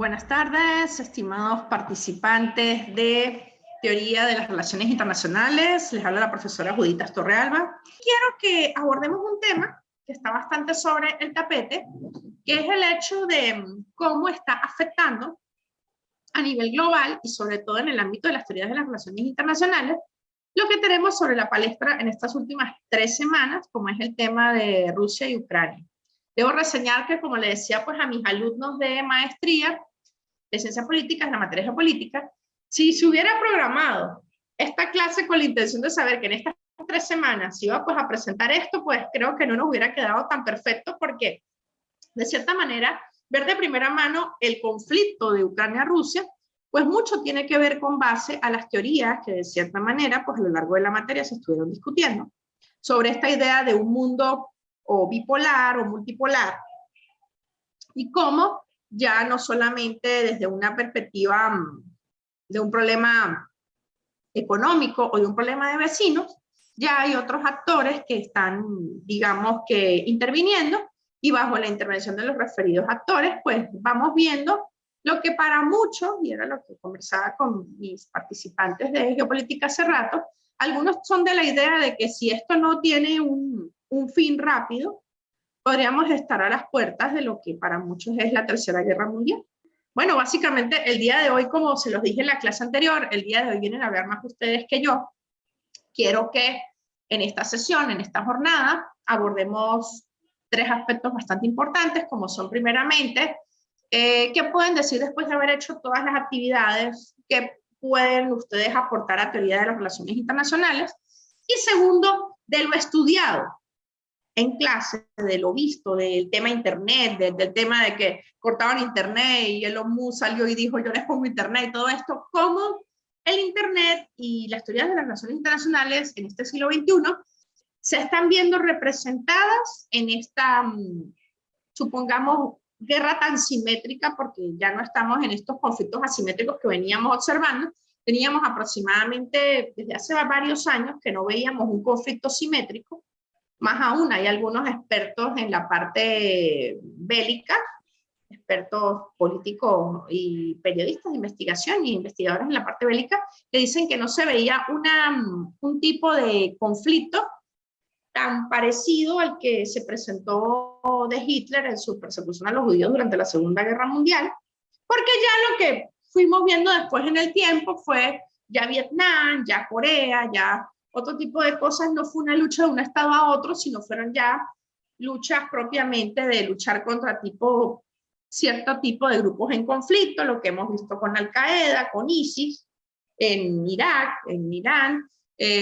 Buenas tardes, estimados participantes de Teoría de las Relaciones Internacionales. Les habla la profesora Judith Torrealba. Quiero que abordemos un tema que está bastante sobre el tapete, que es el hecho de cómo está afectando a nivel global y sobre todo en el ámbito de las teorías de las relaciones internacionales, lo que tenemos sobre la palestra en estas últimas 3 semanas, como es el tema de Rusia y Ucrania. Debo reseñar que, como le decía pues, a mis alumnos de maestría de Ciencias Políticas, la materia geopolítica, si se hubiera programado esta clase con la intención de saber que en estas 3 semanas se iba pues, a presentar esto, pues creo que no nos hubiera quedado tan perfecto porque, de cierta manera, ver de primera mano el conflicto de Ucrania-Rusia, pues mucho tiene que ver con base a las teorías que de cierta manera, pues a lo largo de la materia se estuvieron discutiendo sobre esta idea de un mundo o bipolar o multipolar, y cómo ya no solamente desde una perspectiva de un problema económico o de un problema de vecinos, ya hay otros actores que están, digamos que, interviniendo, y bajo la intervención de los referidos actores, pues vamos viendo lo que para muchos, y era lo que conversaba con mis participantes de geopolítica hace rato, algunos son de la idea de que si esto no tiene un fin rápido, podríamos estar a las puertas de lo que para muchos es la Tercera Guerra Mundial. Bueno, básicamente el día de hoy, como se los dije en la clase anterior, el día de hoy vienen a hablar más ustedes que yo. Quiero que en esta sesión, en esta jornada, abordemos 3 aspectos bastante importantes, como son primeramente, ¿qué pueden decir después de haber hecho todas las actividades que pueden ustedes aportar a teoría de las relaciones internacionales? Y segundo, de lo estudiado en clase, de lo visto, del tema internet, del tema de que cortaban internet y Elon Musk salió y dijo yo les pongo internet y todo esto, cómo el internet y las teorías de las relaciones internacionales en este siglo XXI se están viendo representadas en esta, supongamos, guerra tan simétrica, porque ya no estamos en estos conflictos asimétricos que veníamos observando. Teníamos aproximadamente desde hace varios años que no veíamos un conflicto simétrico. Más aún, hay algunos expertos en la parte bélica, expertos políticos y periodistas de investigación y investigadores en la parte bélica, que dicen que no se veía un tipo de conflicto tan parecido al que se presentó de Hitler en su persecución a los judíos durante la Segunda Guerra Mundial, porque ya lo que fuimos viendo después en el tiempo fue ya Vietnam, ya Corea, ya otro tipo de cosas. No fue una lucha de un estado a otro, sino fueron ya luchas propiamente de luchar contra cierto tipo de grupos en conflicto, lo que hemos visto con Al-Qaeda, con ISIS, en Irak, en Irán,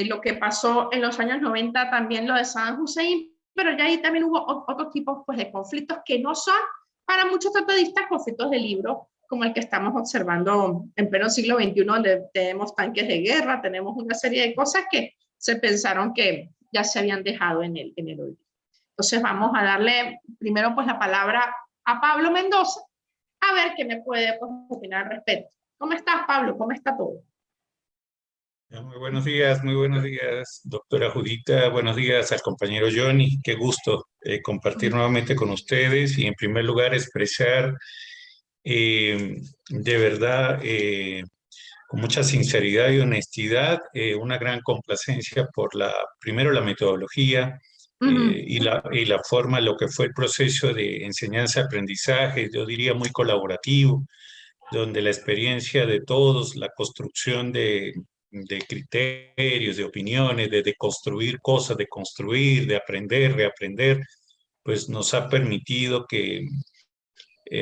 lo que pasó en los años 90 también lo de Saddam Hussein, pero ya ahí también hubo otros tipos pues, de conflictos que no son para muchos tratadistas conflictos de libro, como el que estamos observando en pleno siglo XXI, donde tenemos tanques de guerra, tenemos una serie de cosas que se pensaron que ya se habían dejado en el olvido. Entonces vamos a darle primero pues la palabra a Pablo Mendoza, a ver qué me puede pues, opinar al respecto. ¿Cómo estás, Pablo? ¿Cómo está todo? Muy buenos días, doctora Judita. Buenos días al compañero Johnny. Qué gusto compartir nuevamente con ustedes y en primer lugar expresar de verdad con mucha sinceridad y honestidad una gran complacencia por primero la metodología y la forma, lo que fue el proceso de enseñanza-aprendizaje, yo diría muy colaborativo, donde la experiencia de todos, la construcción de criterios, de opiniones, de construir cosas, de construir, de aprender, reaprender, pues nos ha permitido que,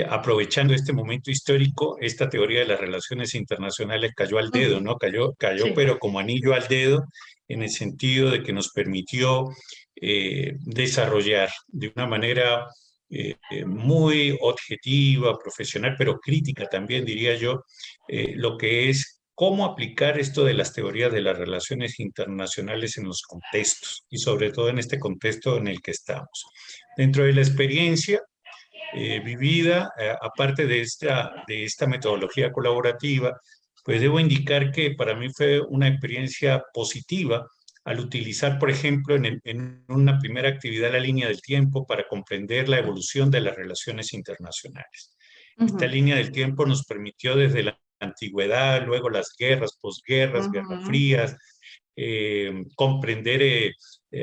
aprovechando este momento histórico, esta teoría de las relaciones internacionales cayó al dedo, ¿no? Cayó, Sí. pero como anillo al dedo, en el sentido de que nos permitió desarrollar de una manera muy objetiva, profesional, pero crítica también, diría yo, lo que es cómo aplicar esto de las teorías de las relaciones internacionales en los contextos y sobre todo en este contexto en el que estamos. Dentro de la experiencia vivida, aparte de esta metodología colaborativa, pues debo indicar que para mí fue una experiencia positiva al utilizar, por ejemplo, en una primera actividad la línea del tiempo para comprender la evolución de las relaciones internacionales. Esta Ujú, línea del tiempo nos permitió desde la antigüedad, luego las guerras, posguerras, guerras ujú, frías, comprender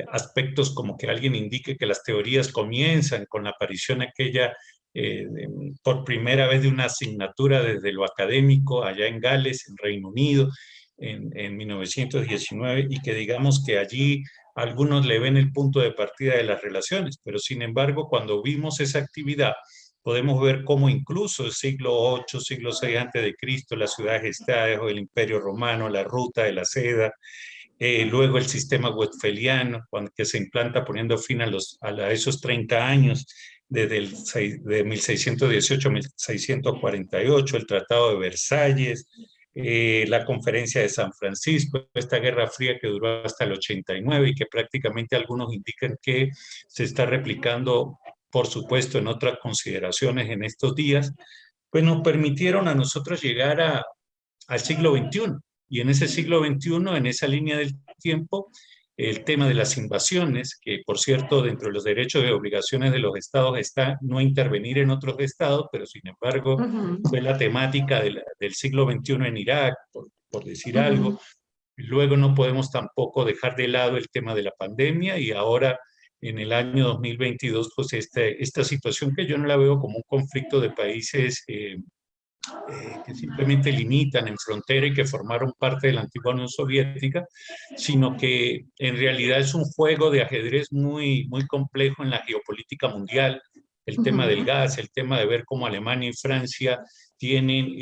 aspectos como que alguien indique que las teorías comienzan con la aparición aquella por primera vez de una asignatura desde lo académico allá en Gales, en Reino Unido, en 1919, y que digamos que allí algunos le ven el punto de partida de las relaciones, pero sin embargo, cuando vimos esa actividad, podemos ver cómo incluso el siglo VIII, siglo VI antes de Cristo, las ciudades estados, el Imperio Romano, la ruta de la seda, luego el sistema westphaliano, cuando, que se implanta poniendo fin a esos 30 años, desde de 1618 a 1648, el Tratado de Versalles, la Conferencia de San Francisco, esta Guerra Fría que duró hasta el 89 y que prácticamente algunos indican que se está replicando, por supuesto, en otras consideraciones en estos días, pues nos permitieron a nosotros llegar al siglo XXI. Y en ese siglo XXI, en esa línea del tiempo, el tema de las invasiones, que por cierto, dentro de los derechos y obligaciones de los estados está no intervenir en otros estados, pero sin embargo ujú, fue la temática del siglo XXI en Irak, por decir algo. ujú. Luego no podemos tampoco dejar de lado el tema de la pandemia y ahora en el año 2022, pues esta situación que yo no la veo como un conflicto de países que simplemente limitan en frontera y que formaron parte de la antigua Unión Soviética, sino que en realidad es un juego de ajedrez muy, muy complejo en la geopolítica mundial. El tema del Ujú, gas, el tema de ver cómo Alemania y Francia tienen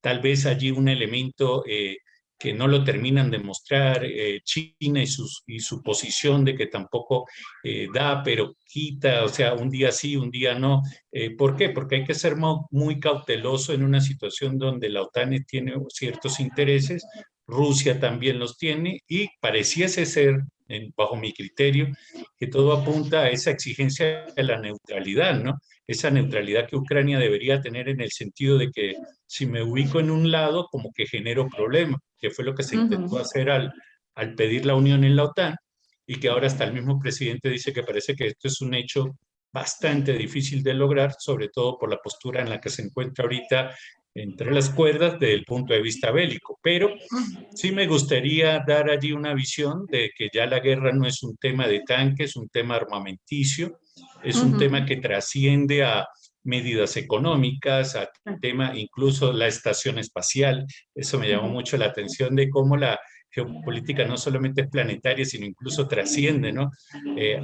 tal vez allí un elemento que no lo terminan de mostrar, China y su posición de que tampoco da, pero quita, o sea, un día sí, un día no. ¿Por qué? Porque hay que ser muy cauteloso en una situación donde la OTAN tiene ciertos intereses, Rusia también los tiene y pareciese ser, bajo mi criterio, que todo apunta a esa exigencia de la neutralidad, ¿no? Esa neutralidad que Ucrania debería tener en el sentido de que si me ubico en un lado, como que genero problemas, que fue lo que se intentó ujú. hacer al pedir la unión en la OTAN y que ahora hasta el mismo presidente dice que parece que esto es un hecho bastante difícil de lograr, sobre todo por la postura en la que se encuentra ahorita entre las cuerdas desde el punto de vista bélico. Pero sí me gustaría dar allí una visión de que ya la guerra no es un tema de tanques, es un tema armamenticio, es un tema Ujú. que trasciende a medidas económicas, a tema incluso la estación espacial. Eso me llamó Ujú. mucho la atención de cómo la geopolítica no solamente es planetaria, sino incluso trasciende, ¿no?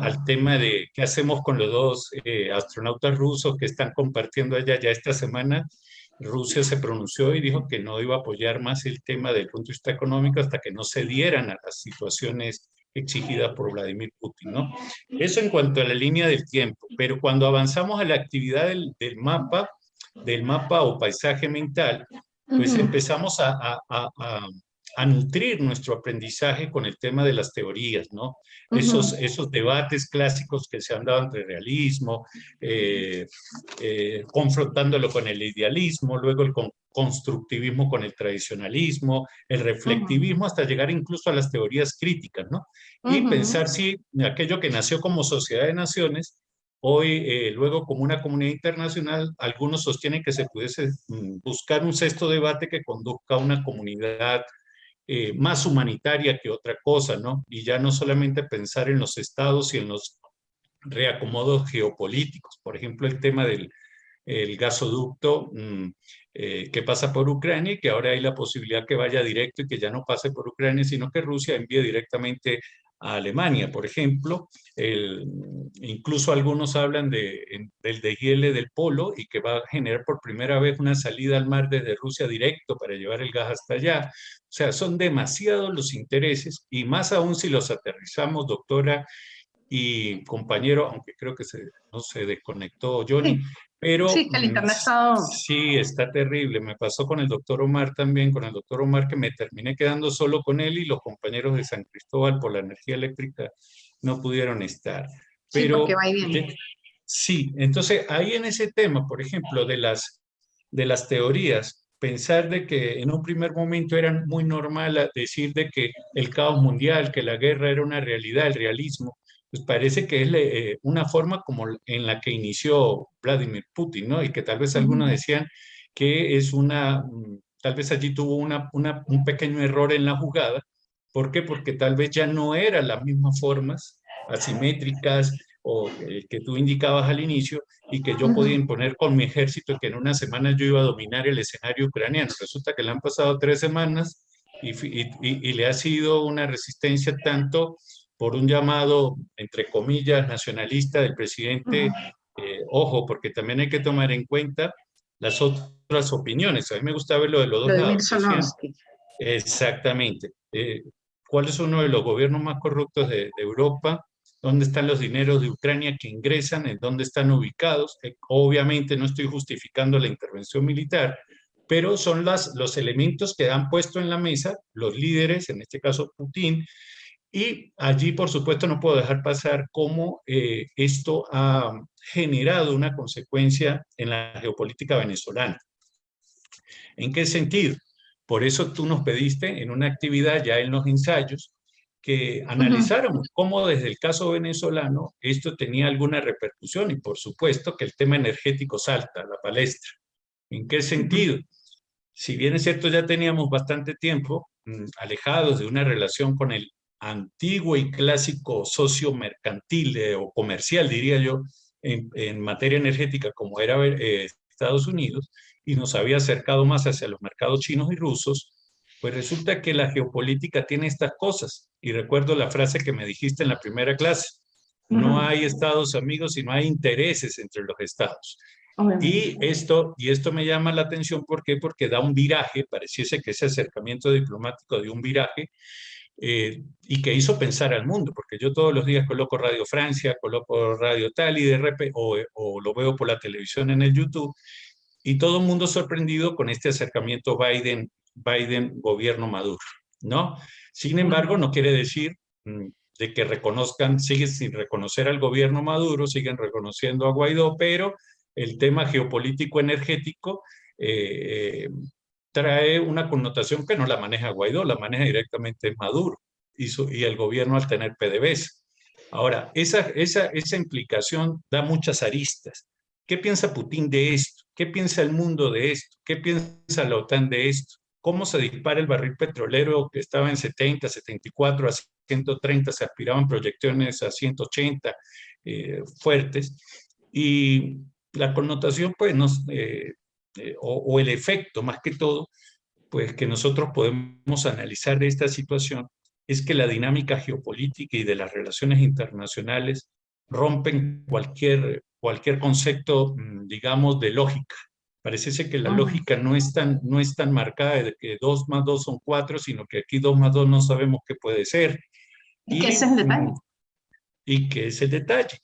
Al tema de qué hacemos con los dos astronautas rusos que están compartiendo allá ya esta semana. Rusia se pronunció y dijo que no iba a apoyar más el tema del punto de vista económico hasta que no se dieran a las situaciones exigidas por Vladimir Putin, ¿no? Eso en cuanto a la línea del tiempo, pero cuando avanzamos a la actividad del mapa o paisaje mental, pues Ujú. empezamos a nutrir nuestro aprendizaje con el tema de las teorías, ¿no? Ujú. Esos debates clásicos que se han dado entre realismo, eh, confrontándolo con el idealismo, luego el constructivismo con el tradicionalismo, el Ujú. reflectivismo, hasta llegar incluso a las teorías críticas, ¿no? Y Ujú. pensar si aquello que nació como sociedad de naciones, hoy, luego como una comunidad internacional, algunos sostienen que se pudiese buscar un sexto debate que conduzca a una comunidad más humanitaria que otra cosa, ¿no? Y ya no solamente pensar en los estados y en los reacomodos geopolíticos. Por ejemplo, el tema del el gasoducto que pasa por Ucrania y que ahora hay la posibilidad que vaya directo y que ya no pase por Ucrania, sino que Rusia envíe directamente a Alemania, por ejemplo. El, incluso algunos hablan del deshiele del polo y que va a generar por primera vez una salida al mar desde Rusia directo para llevar el gas hasta allá. O sea, son demasiados los intereses y más aún si los aterrizamos, doctora y compañero, aunque creo que no se desconectó Johnny, Sí, pero sí, que el internet ha estado. sí, está terrible. Me pasó con el doctor Omar también, con el doctor Omar que me terminé quedando solo con él y los compañeros de San Cristóbal por la energía eléctrica no pudieron estar. Sí, porque Pero va y viene. sí, entonces ahí en ese tema, por ejemplo, de las teorías, pensar de que en un primer momento era muy normal decir de que el caos mundial, que la guerra era una realidad, el realismo, pues parece que es una forma como en la que inició Vladimir Putin, ¿no? Y que tal vez algunos Ujú, decían que es tal vez allí tuvo un pequeño error en la jugada. ¿Por qué? Porque tal vez ya no eran las mismas formas asimétricas o que tú indicabas al inicio, y que yo podía ujú. imponer con mi ejército que en una semana yo iba a dominar el escenario ucraniano. Resulta que le han pasado 3 semanas y le ha sido una resistencia tanto por un llamado, entre comillas, nacionalista del presidente. Ujú. Ojo, porque también hay que tomar en cuenta las otras opiniones. A mí me gusta verlo de los dos Vladimir lados. Decían Zelensky. exactamente cuál es uno de los gobiernos más corruptos de Europa, dónde están los dineros de Ucrania que ingresan, en dónde están ubicados. Obviamente no estoy justificando la intervención militar, pero son los elementos que han puesto en la mesa los líderes, en este caso Putin, y allí, por supuesto, no puedo dejar pasar cómo esto ha generado una consecuencia en la geopolítica venezolana. ¿En qué sentido? Por eso tú nos pediste en una actividad ya en los ensayos que Ujú, analizáramos cómo desde el caso venezolano esto tenía alguna repercusión, y por supuesto que el tema energético salta a la palestra. ¿En qué ujú, sentido? Si bien es cierto, ya teníamos bastante tiempo alejados de una relación con el antiguo y clásico socio mercantil o comercial, diría yo, en materia energética como era Estados Unidos, y nos había acercado más hacia los mercados chinos y rusos, pues resulta que la geopolítica tiene estas cosas. Y recuerdo la frase que me dijiste en la primera clase: no ujú. hay estados amigos, sino hay intereses entre los estados. Obviamente. Y esto me llama la atención, ¿por qué? Porque da un viraje, pareciese que ese acercamiento diplomático dio un viraje, y que hizo pensar al mundo, porque yo todos los días coloco Radio Francia, coloco Radio tal, y de repente, o lo veo por la televisión en el YouTube, y todo el mundo sorprendido con este acercamiento Biden-gobierno Maduro, ¿no? Sin embargo, Ujú. no quiere decir de que reconozcan, siguen sin reconocer al gobierno Maduro, siguen reconociendo a Guaidó, pero el tema geopolítico energético trae una connotación que no la maneja Guaidó, la maneja directamente Maduro y el gobierno al tener PDVSA. Ahora, esa implicación da muchas aristas. ¿Qué piensa Putin de esto? ¿Qué piensa el mundo de esto? ¿Qué piensa la OTAN de esto? ¿Cómo se dispara el barril petrolero que estaba en 70, 74, a 130, se aspiraban proyecciones a 180 fuertes? Y la connotación, pues, o el efecto, más que todo, pues, que nosotros podemos analizar de esta situación, es que la dinámica geopolítica y de las relaciones internacionales rompen cualquier concepto, digamos, de lógica. Parece ser que la Ujú. lógica no es tan marcada de que 2 más 2 son 4, sino que aquí 2 más 2 no sabemos qué puede ser. ¿Y qué es Y, el mm, detalle? y que es el detalle.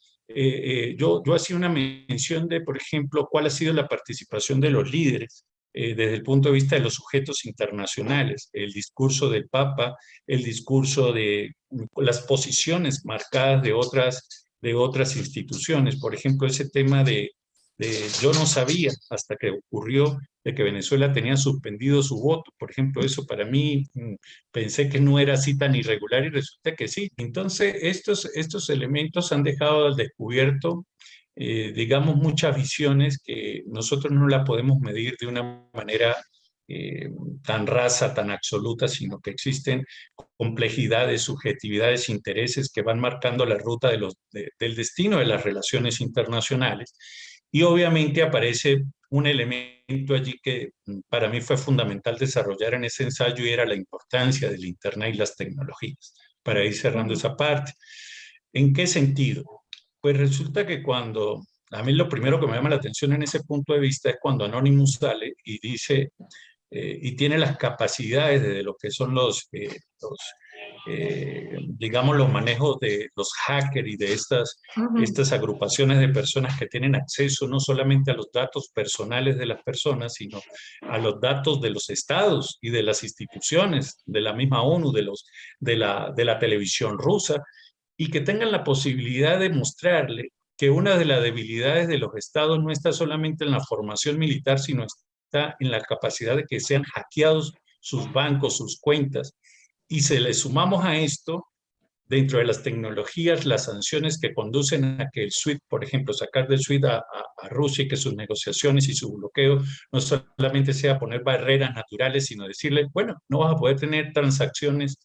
Yo hacía una mención de, por ejemplo, cuál ha sido la participación de los líderes desde el punto de vista de los sujetos internacionales, el discurso del Papa, el discurso de las posiciones marcadas de otras instituciones. Por ejemplo, ese tema yo no sabía hasta que ocurrió de que Venezuela tenía suspendido su voto. Por ejemplo, eso para mí pensé que no era así tan irregular, y resulta que sí. Entonces, estos elementos han dejado al descubierto, digamos, muchas visiones que nosotros no la podemos medir de una manera eh, tan rasa, tan absoluta, sino que existen complejidades, subjetividades, intereses que van marcando la ruta del destino de las relaciones internacionales. Y obviamente aparece un elemento allí que para mí fue fundamental desarrollar en ese ensayo, y era la importancia del Internet y las tecnologías, para ir cerrando Ujú, esa parte. ¿En qué sentido? Pues resulta que a mí lo primero que me llama la atención en ese punto de vista es cuando Anonymous sale y dice, y tiene las capacidades de lo que son digamos, los manejos de los hackers y de ujú. estas agrupaciones de personas que tienen acceso no solamente a los datos personales de las personas, sino a los datos de los estados y de las instituciones, de la misma ONU, de la televisión rusa, y que tengan la posibilidad de mostrarle que una de las debilidades de los estados no está solamente en la formación militar, sino está está en la capacidad de que sean hackeados sus bancos, sus cuentas, y se le sumamos a esto, dentro de las tecnologías, las sanciones que conducen a que el SWIFT, por ejemplo, sacar del SWIFT a Rusia y que sus negociaciones y su bloqueo no solamente sea poner barreras naturales, sino decirle, bueno, no vas a poder tener transacciones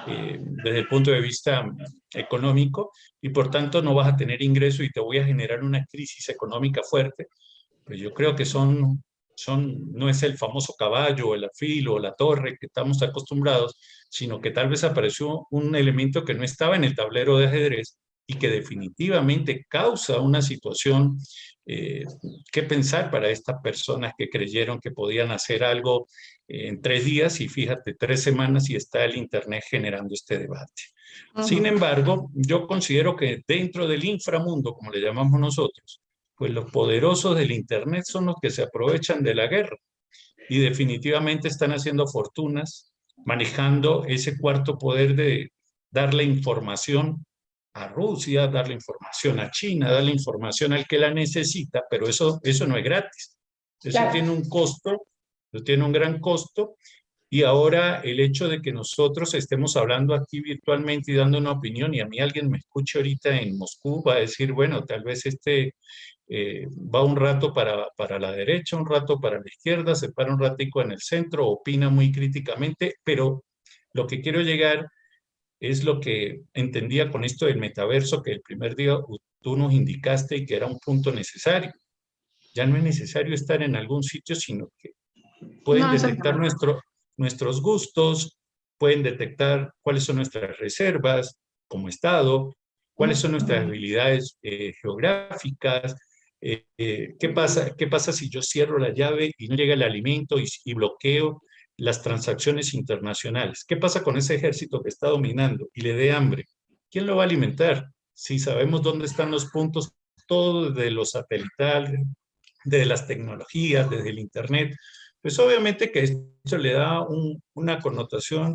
desde el punto de vista económico y por tanto no vas a tener ingreso y te voy a generar una crisis económica fuerte. Pues yo creo que no es el famoso caballo, o el alfil o la torre que estamos acostumbrados, sino que tal vez apareció un elemento que no estaba en el tablero de ajedrez y que definitivamente causa una situación que pensar para estas personas que creyeron que podían hacer algo en 3 días y fíjate, 3 semanas y está el Internet generando este debate. Sin embargo, yo considero que dentro del inframundo, como le llamamos nosotros, pues los poderosos del Internet son los que se aprovechan de la guerra y definitivamente están haciendo fortunas manejando ese cuarto poder de darle información a Rusia, darle información a China, darle información al que la necesita, pero eso no es gratis. Eso Claro. tiene un costo, eso tiene un gran costo, y ahora el hecho de que nosotros estemos hablando aquí virtualmente y dando una opinión, y a mí alguien me escuche ahorita en Moscú, va a decir, bueno, tal vez va un rato para la derecha, un rato para la izquierda, se para un ratico en el centro, opina muy críticamente, pero lo que quiero llegar es lo que entendía con esto del metaverso, que el primer día tú nos indicaste y que era un punto necesario. Ya no es necesario estar en algún sitio, sino que pueden No, detectar exactamente. nuestros gustos, pueden detectar cuáles son nuestras reservas como Estado, cuáles son nuestras habilidades geográficas, qué pasa si yo cierro la llave y no llega el alimento y bloqueo las transacciones internacionales. ¿Qué pasa con ese ejército que está dominando y le dé hambre? ¿Quién lo va a alimentar? Si sabemos dónde están los puntos, todo desde lo satelital, desde las tecnologías, desde el Internet, pues obviamente que esto le da una connotación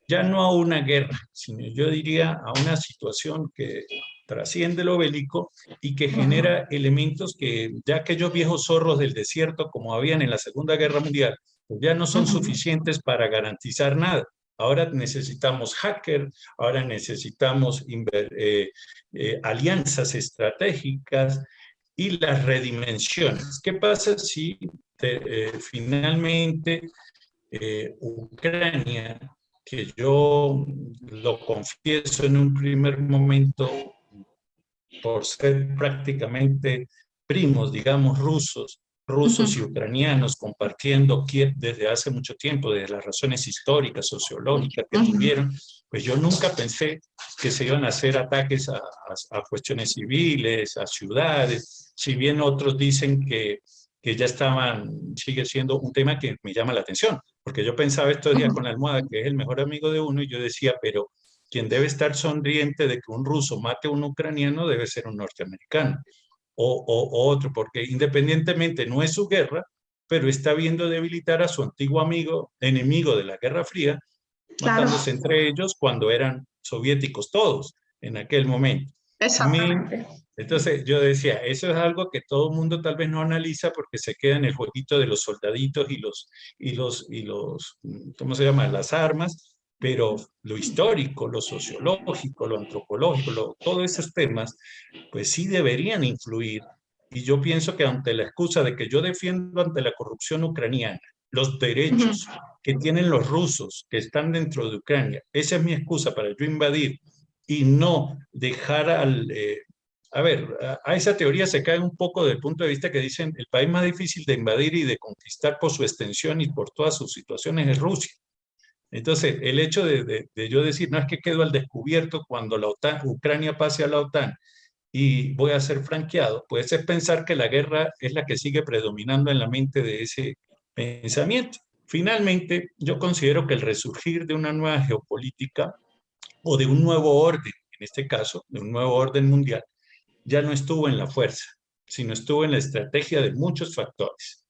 ya no a una guerra, sino yo diría a una situación que trasciende lo bélico y que genera elementos que ya aquellos viejos zorros del desierto como habían en la Segunda Guerra Mundial, pues ya no son suficientes para garantizar nada. Ahora necesitamos hackers, ahora necesitamos alianzas estratégicas y las redimensiones. ¿Qué pasa si finalmente Ucrania, que yo lo confieso en un primer momento por ser prácticamente primos, digamos, rusos y ucranianos compartiendo Kiev desde hace mucho tiempo, desde las razones históricas, sociológicas que tuvieron, pues yo nunca pensé que se iban a hacer ataques a cuestiones civiles, a ciudades, si bien otros dicen que ya sigue siendo un tema que me llama la atención, porque yo pensaba estos días con la almohada, que es el mejor amigo de uno, y yo decía, pero quien debe estar sonriente de que un ruso mate a un ucraniano debe ser un norteamericano o otro, porque independientemente no es su guerra, pero está viendo debilitar a su antiguo enemigo de la Guerra Fría, Claro, matándose entre ellos cuando eran soviéticos todos en aquel momento. exactamente. Entonces yo decía, eso es algo que todo el mundo tal vez no analiza porque se queda en el jueguito de los soldaditos ¿cómo se llama? Las armas, pero lo histórico, lo sociológico, lo antropológico, todos esos temas, pues sí deberían influir. Y yo pienso que ante la excusa de que yo defiendo ante la corrupción ucraniana los derechos que tienen los rusos que están dentro de Ucrania, esa es mi excusa para yo invadir y no dejar a ver, a esa teoría se cae un poco del punto de vista que dicen el país más difícil de invadir y de conquistar por su extensión y por todas sus situaciones es Rusia. Entonces, el hecho de yo decir, no es que quedo al descubierto cuando Ucrania pase a la OTAN y voy a ser franqueado, pues es pensar que la guerra es la que sigue predominando en la mente de ese pensamiento. Finalmente, yo considero que el resurgir de una nueva geopolítica o de un nuevo orden, en este caso, de un nuevo orden mundial, ya no estuvo en la fuerza, sino estuvo en la estrategia de muchos factores: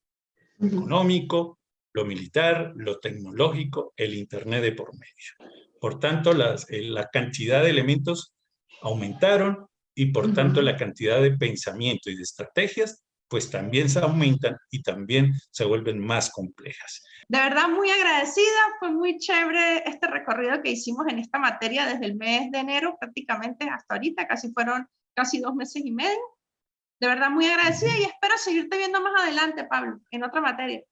lo económico, lo militar, lo tecnológico, el Internet de por medio. Por tanto, la cantidad de elementos aumentaron y por tanto la cantidad de pensamiento y de estrategias pues también se aumentan y también se vuelven más complejas. De verdad, muy agradecida, fue muy chévere este recorrido que hicimos en esta materia desde el mes de enero prácticamente hasta ahorita, fueron casi 2 meses y medio. De verdad, muy agradecida y espero seguirte viendo más adelante, Pablo, en otra materia.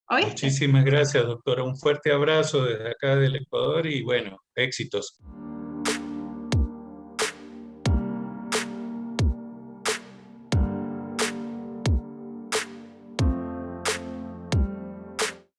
¿Oíste? Muchísimas gracias, doctora. Un fuerte abrazo desde acá del Ecuador y bueno, éxitos.